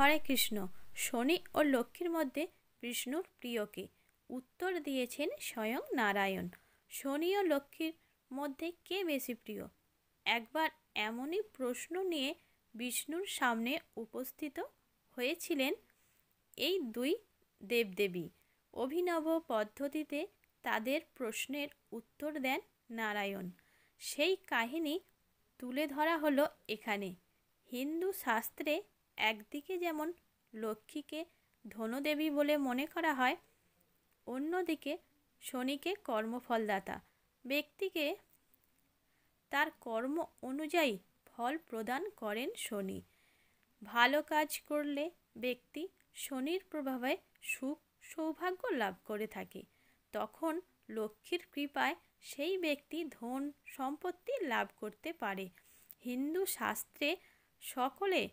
হরে কৃষ্ণ। শনি ও লক্ষ্মীর মধ্যে বিষ্ণুর প্রিয়কে? উত্তর দিয়েছেন স্বয়ং নারায়ণ। শনি ও লক্ষ্মীর মধ্যে কে বেশি প্রিয়? একবার এমনই প্রশ্ন নিয়ে বিষ্ণুর সামনে উপস্থিত হয়েছিলেন এই দুই দেবদেবী। অভিনব পদ্ধতিতে তাদের প্রশ্নের উত্তর দেন নারায়ণ। সেই কাহিনী তুলে ধরা হলো এখানে। হিন্দু শাস্ত্রে একদিকে যেমন লক্ষ্মীকে ধনদেবী বলে মনে করা হয়, অন্যদিকে শনিকে কর্মফলদাতা। ব্যক্তিকে তার কর্ম অনুযায়ী ফল প্রদান করেন শনি। ভালো কাজ করলে ব্যক্তি শনির প্রভাবে সুখ সৌভাগ্য লাভ করে থাকে। তখন লক্ষ্মীর কৃপায় সেই ব্যক্তি ধন সম্পত্তি লাভ করতে পারে। হিন্দু শাস্ত্রে সকলে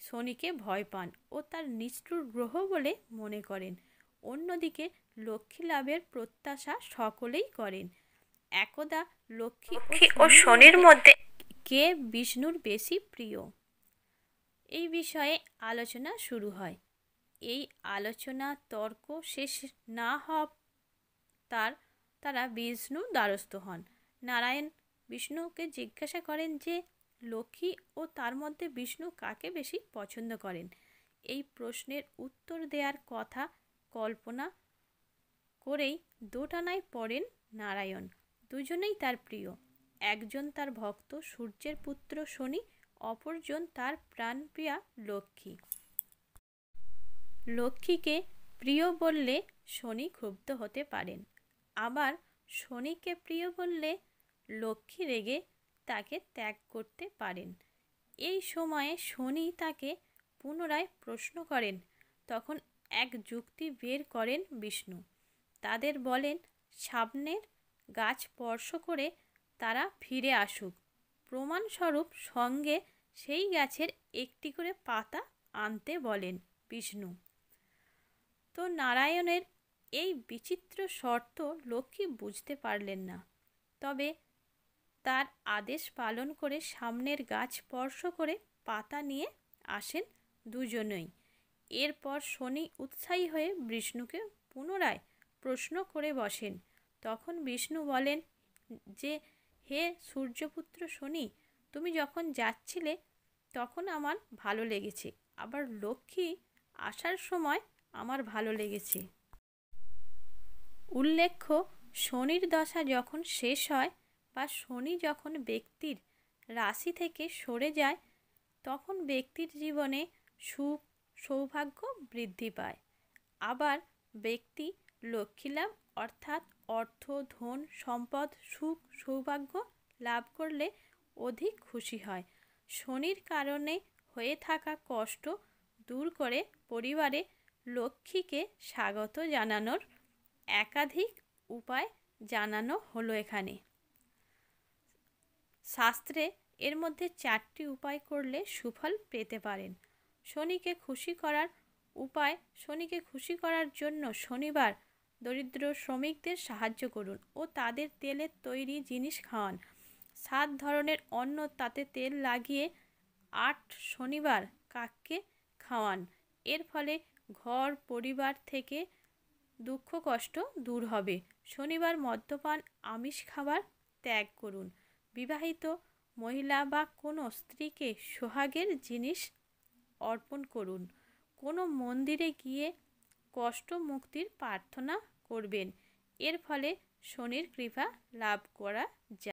শনিকে ভয় পান ও তার নিষ্ঠুর গ্রহ বলে মনে করেন। অন্যদিকে লক্ষ্মী লাভের প্রত্যাশা সকলেই করেন। একদা লক্ষ্মী ও শনির মধ্যে কে বিষ্ণুর বেশি প্রিয়, এই বিষয়ে আলোচনা শুরু হয়। এই আলোচনা তর্ক শেষ না হওয়া তারা বিষ্ণুর দ্বারস্থ হন। নারায়ণ বিষ্ণুকে জিজ্ঞাসা করেন যে লক্ষ্মী ও তার মধ্যে বিষ্ণু কাকে বেশি পছন্দ করেন। এই প্রশ্নের উত্তর দেওয়ার কথা কল্পনা করেই দোটানায় পড়েন নারায়ণ। দুজনেই তার প্রিয়। একজন তার ভক্ত সূর্যের পুত্র শনি, অপরজন তার প্রাণপ্রিয়া লক্ষ্মী। লক্ষ্মীকে প্রিয় বললে শনি ক্ষুব্ধ হতে পারেন, আবার শনিকে প্রিয় বললে লক্ষ্মী রেগে তাকে ত্যাগ করতে পারেন। এই সময়ে শনি তাকে পুনরায় প্রশ্ন করেন। তখন এক যুক্তি বের করেন বিষ্ণু। তাদের বলেন সামনের গাছ স্পর্শ করে তারা ফিরে আসুক। প্রমাণস্বরূপ সঙ্গে সেই গাছের একটি করে পাতা আনতে বলেন বিষ্ণু। তো নারায়ণের এই বিচিত্র শর্ত লক্ষ্মী বুঝতে পারলেন না, তবে তার আদেশ পালন করে সামনের গাছ স্পর্শ করে পাতা নিয়ে আসেন দুজনেই। এরপর শনি উৎসাহী হয়ে বিষ্ণুকে পুনরায় প্রশ্ন করে বসেন। তখন বিষ্ণু বলেন যে হে সূর্যপুত্র শনি, তুমি যখন যাচ্ছিলে তখন আমার ভালো লেগেছে, আবার লক্ষ্মী আসার সময় আমার ভালো লেগেছে। উল্লেখ্য, শনির দশা যখন শেষ হয় বা শনি যখন ব্যক্তির রাশি থেকে সরে যায়, তখন ব্যক্তির জীবনে সুখ সৌভাগ্য বৃদ্ধি পায়। আবার ব্যক্তি লক্ষ্মীলাভ অর্থাৎ অর্থ ধন সম্পদ সুখ সৌভাগ্য লাভ করলে অধিক খুশি হয়। শনির কারণে হয়ে থাকা কষ্ট দূর করে পরিবারে লক্ষ্মীকে স্বাগত জানানোর একাধিক উপায় জানানো হলো এখানে। শাস্ত্রে এর মধ্যে 4টি উপায় করলে সুফল পেতে পারেন। শনিকে খুশি করার উপায়। শনিকে খুশি করার জন্য শনিবার দরিদ্র শ্রমিকদের সাহায্য করুন ও তাদের তেলের তৈরি জিনিস খাওয়ান। 7 ধরনের অন্ন তাতে তেল লাগিয়ে 8 শনিবার কাককে খাওয়ান। এর ফলে ঘর পরিবার থেকে দুঃখ কষ্ট দূর হবে। শনিবার মদ্যপান আমিষ খাবার ত্যাগ করুন। বিবাহিত মহিলা বা কোনো স্ত্রীকে সোহাগের জিনিস অর্পণ করুন। কোনো মন্দিরে গিয়ে কষ্ট মুক্তির প্রার্থনা করবেন। এর ফলে শনির কৃপা লাভ করা যায়।